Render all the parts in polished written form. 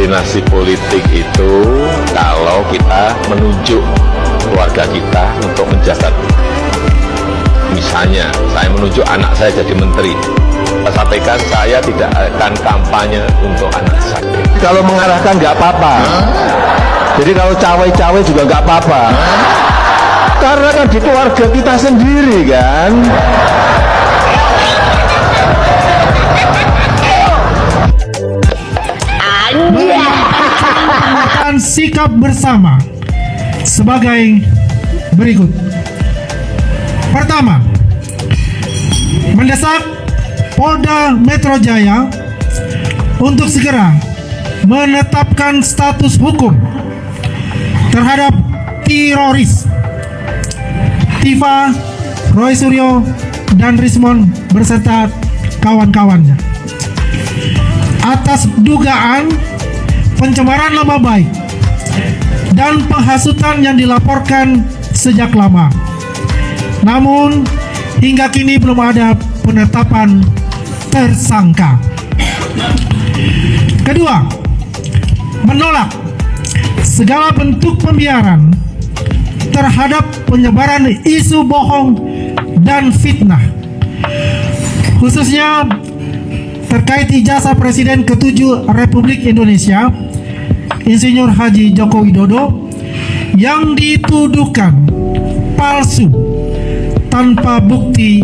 dinasti politik itu kalau kita menunjuk keluarga kita untuk menjabat. Misalnya, saya menunjuk anak saya jadi menteri. Saya sampaikan saya tidak akan kampanye untuk anak saya. Kalau mengarahkan nggak apa-apa. Jadi kalau cawe-cawe juga nggak apa-apa. Karena kan di keluarga kita sendiri kan. Menentukan sikap bersama sebagai berikut. Pertama, mendesak Polda Metro Jaya untuk segera menetapkan status hukum terhadap teroris Tiva, Roy Suryo, dan Rismon beserta kawan-kawannya atas dugaan pencemaran nama baik dan penghasutan yang dilaporkan sejak lama. Namun hingga kini belum ada penetapan tersangka. Kedua, menolak segala bentuk pembiaran terhadap penyebaran isu bohong dan fitnah, khususnya terkait ijazah Presiden ke-7 Republik Indonesia Insinyur Haji Joko Widodo yang dituduhkan palsu tanpa bukti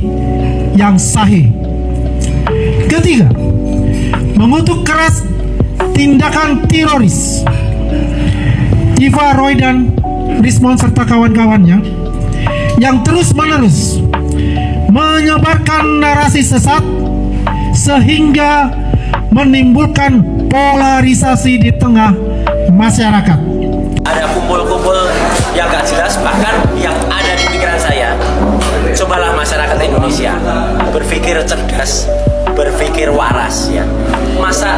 yang sahih. Ketiga, mengutuk keras tindakan teroris Tiva, Roy, dan Rismon serta kawan-kawannya yang terus-menerus menyebarkan narasi sesat sehingga menimbulkan polarisasi di tengah masyarakat. Ada kumpul-kumpul yang gak jelas, bahkan yang ada di pikiran saya, cobalah masyarakat Indonesia berpikir cerdas, berpikir waras ya. Masa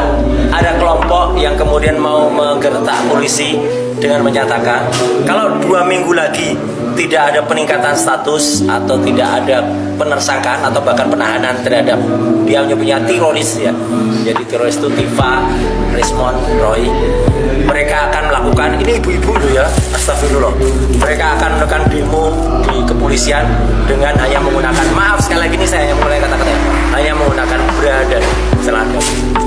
ada kelompok yang kemudian mau menggertak polisi dengan menyatakan kalau 2 minggu lagi tidak ada peningkatan status atau tidak ada penersangkaan atau bahkan penahanan terhadap dia punya teroris ya. Jadi teroris itu Tiva, Rismon, Roy. Mereka akan melakukan, ini ibu-ibu loh ya, astagfirullah. Mereka akan melakukan demo di kepolisian dengan hanya menggunakan, maaf sekali lagi ini saya hanya mulai kata-kata, hanya menggunakan bra dan celana.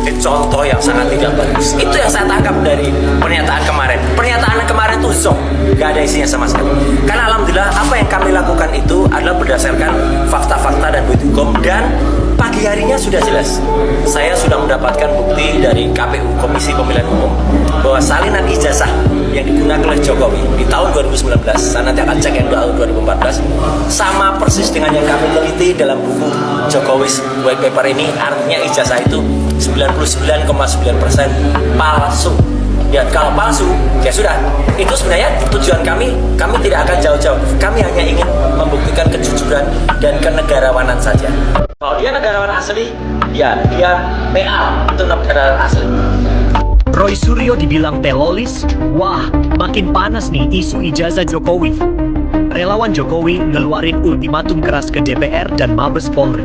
Ini contoh yang sangat tidak bagus. Itu yang saya tangkap dari pernyataan kemarin. Pernyataan kemarin itu zonk, gak ada isinya sama sekali. Karena alhamdulillah apa yang kami lakukan itu adalah berdasarkan fakta-fakta dan bukti hukum, dan pagi harinya sudah jelas. Saya sudah mendapatkan bukti dari KPU, Komisi Pemilihan Umum, bahwa salinan ijazah yang digunakan oleh Jokowi di tahun 2019, saya nanti akan cek yang tahun 2014, sama persis dengan yang kami teliti dalam buku Jokowi's White Paper ini. Artinya ijazah itu 99,9% palsu. Ya kalau palsu, ya sudah. Itu sebenarnya tujuan kami tidak akan jauh-jauh. Kami hanya ingin membuktikan kejujuran dan kenegarawanan saja. Kalau dia negarawan asli, ya dia PA itu negarawan asli. Roy Suryo dibilang teroris, wah makin panas nih isu ijazah Jokowi. Relawan Jokowi ngeluarin ultimatum keras ke DPR dan Mabes Polri.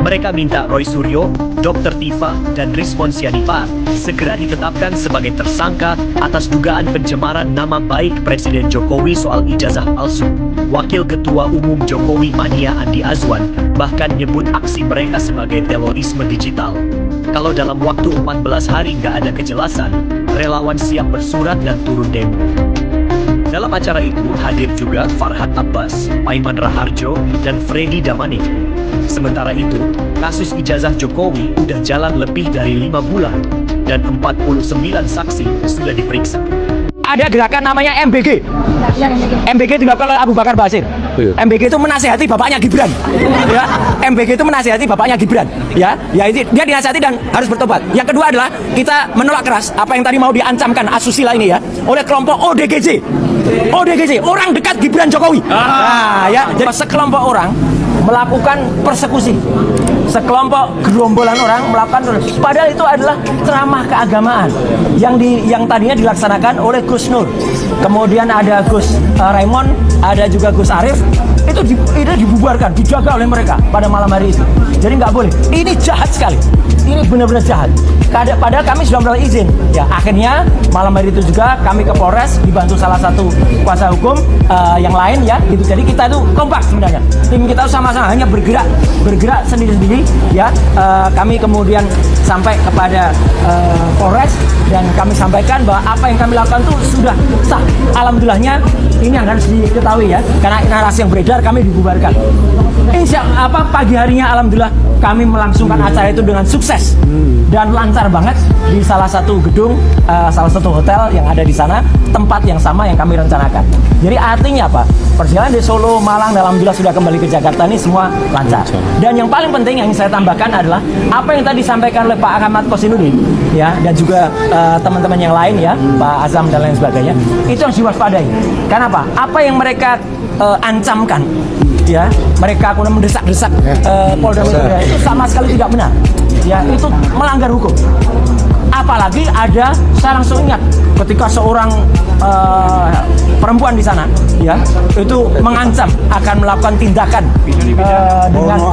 Mereka minta Roy Suryo, Dr. Tiva, dan Rismon Sianipar segera ditetapkan sebagai tersangka atas dugaan pencemaran nama baik Presiden Jokowi soal ijazah palsu. Wakil Ketua Umum Jokowi Mania Andi Azwan bahkan nyebut aksi mereka sebagai terorisme digital. Kalau dalam waktu 14 hari nggak ada kejelasan, relawan siap bersurat dan turun demo. Dalam acara itu hadir juga Farhad Abbas, Aiman Raharjo, dan Freddy Damanik. Sementara itu, kasus ijazah Jokowi udah jalan lebih dari 5 bulan dan 49 saksi sudah diperiksa. Ada gerakan namanya MBG. MBG dilakukan oleh Abu Bakar Basir. MBG itu menasihati bapaknya Gibran. Ya, MBG itu menasihati bapaknya Gibran. Ya, itu dia dinasihati dan harus bertobat. Yang kedua adalah kita menolak keras apa yang tadi mau diancamkan asusila ini ya oleh kelompok ODGJ. ODGJ, orang dekat Gibran Jokowi. Nah, ya, jadi sekelompok orang melakukan persekusi. Sekelompok gerombolan orang melakukan, padahal itu adalah ceramah keagamaan yang tadinya dilaksanakan oleh Gus Nur. Kemudian ada Gus Raymond, ada juga Gus Arief. Itu dibubarkan, dijaga oleh mereka pada malam hari itu. Jadi nggak boleh. Ini jahat sekali. ini benar-benar jahat. Padahal kami sudah mendapatkan izin. Ya, akhirnya malam hari itu juga kami ke Polres dibantu salah satu kuasa hukum yang lain ya. Gitu. Jadi kita itu kompak sebenarnya. Tim kita sama-sama hanya bergerak sendiri-sendiri ya. Kami kemudian sampai kepada Polres dan kami sampaikan bahwa apa yang kami lakukan itu sudah sah. Alhamdulillahnya ini yang harus diketahui ya. Karena narasi yang beredar kami dibubarkan. Pagi harinya alhamdulillah kami melangsungkan acara itu dengan sukses dan lancar banget di salah satu gedung, salah satu hotel yang ada di sana, tempat yang sama yang kami rencanakan. Jadi artinya apa? Perjalanan di Solo, Malang, dan alhamdulillah sudah kembali ke Jakarta ini semua lancar. Dan yang paling penting yang ingin saya tambahkan adalah apa yang tadi disampaikan oleh Pak Ahmad Kosinudin ya, dan juga teman-teman yang lain ya, Pak Azam dan lain sebagainya, itu harus diwaspadai. Karena apa? Apa yang mereka ancamkan ya, mereka kemudian mendesak-desak Polda Metro Jaya itu sama sekali tidak benar ya, itu melanggar hukum. Apalagi ada, saya langsung ingat ketika seorang perempuan di sana ya, itu mengancam akan melakukan tindakan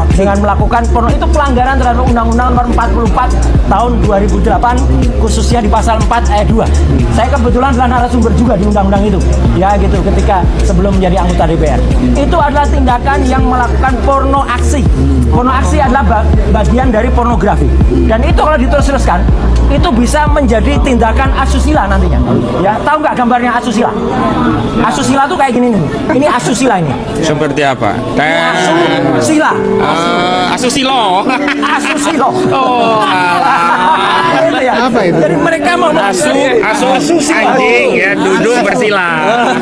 dengan melakukan porno. Itu pelanggaran terhadap Undang-Undang Nomor 44 tahun 2008 khususnya di pasal 4 ayat 2. Saya kebetulan adalah narasumber juga di undang-undang itu ya, gitu, ketika sebelum menjadi anggota DPR. Itu adalah tindakan yang melakukan porno aksi. Porno aksi adalah bagian dari pornografi, dan itu kalau diterus-teruskan itu bisa menjadi tindakan asusila nantinya ya. Tahu nggak gambarnya asusila? Asusila tuh kayak gini nih. Ini asusila ini. Seperti apa? Asusila. Asusilo. Asusilo. Oh, Gitu ya. Apa itu? Jadi mereka mau asus anjing ya, duduk bersila.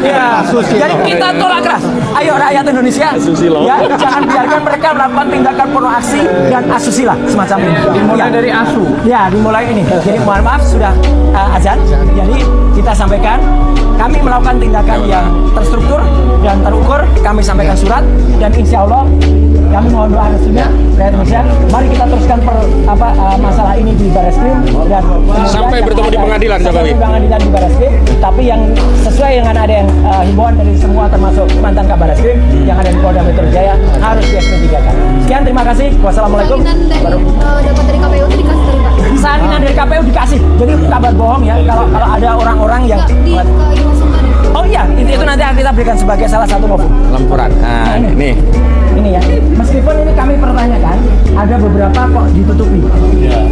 Ya. Jadi kita tolak keras. Ayo rakyat Indonesia, ya, jangan biarkan mereka melakukan tindakan porno aksi dan asusila semacam ini. Dimulai dari asu. Ya, dimulai ini. Jadi mohon maaf sudah azan. Jadi kita sampaikan kami melakukan tindakan yang terstruktur dan terukur. Kami sampaikan surat dan insya Allah kami mohon doa restunya rakyat Indonesia. Mari kita teruskan masalah ini di Barreskrim dan Sampai bertemu di pengadilan, Jokowi. Pengadilan di Barreskrim, tapi yang sesuai dengan ada yang himbauan dari semua termasuk mantan Kabar Eskrim yang ada di Polda Metro Jaya harus di SP3 kan. Sekian, terima kasih. Wassalamualaikum. Dapat dari KPU itu dikasih dari Pak. Salinan dari KPU dikasih. Jadi kabar bohong ya kalau ada orang-orang yang oh iya, itu nanti akan kita berikan sebagai salah satu novum. Lempuran. Nah, ini. Ini ya. Meskipun ini kami pertanyakan, ada beberapa kok ditutupi.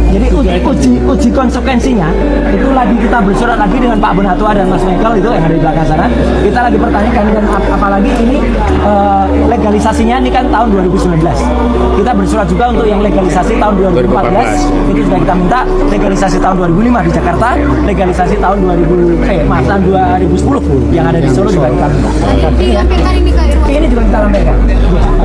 Jadi uji konsekuensinya itu lagi kita bersurat lagi dengan Pak Bonatua dan Mas Michael itu yang ada di belakang sana. Kita lagi pertanyakan dan apalagi ini legalisasinya ini kan tahun 2019. Kita bersurat juga untuk yang legalisasi tahun 2014. Itu sudah kita minta legalisasi tahun 2005 di Jakarta, legalisasi tahun 2010 yang ada di Solo juga kita minta. Dilampirkan ini ke Irwan. Ini juga kita lampirkan.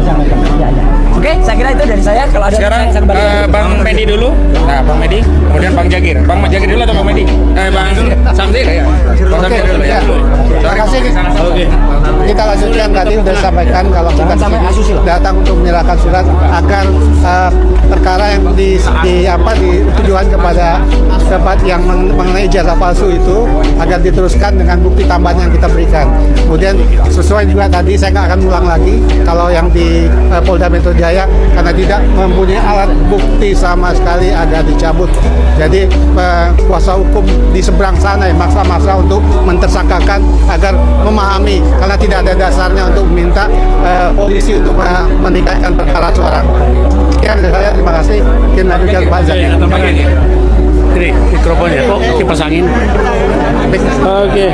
Ya. Oke, saya kira itu dari saya. Kalau ada Sekarang saya kembali. Bang Medi dulu. Nah, Bang Medi, kemudian Bang Jagir. Bang Jagir dulu atau Bang Medi? Bang Samsir ya. Bang Samsir dulu ya. Terima kasih. Oke. Kita lanjutkan, tadi sudah sampaikan kalau kita sampai sini asusila. datang untuk menyerahkan surat agar perkara yang ditujukan kepada yang mengenai ijazah palsu itu agar diteruskan dengan bukti tambahan yang kita berikan. Kemudian sesuai juga tadi saya nggak akan ulang lagi kalau yang di Polda Metro Jaya karena tidak mempunyai alat bukti sama sekali agar dicabut. Jadi kuasa hukum di seberang sana yang maksa-maksa untuk mentersangkakan agar memahami karena tidak ada dasarnya untuk meminta polisi untuk meningkatkan perkara seorang. Sekian dari saya, terima kasih. Mungkin lanjutkan Pak Zaki. Ini mikrofonnya kok dipasangin. Oke.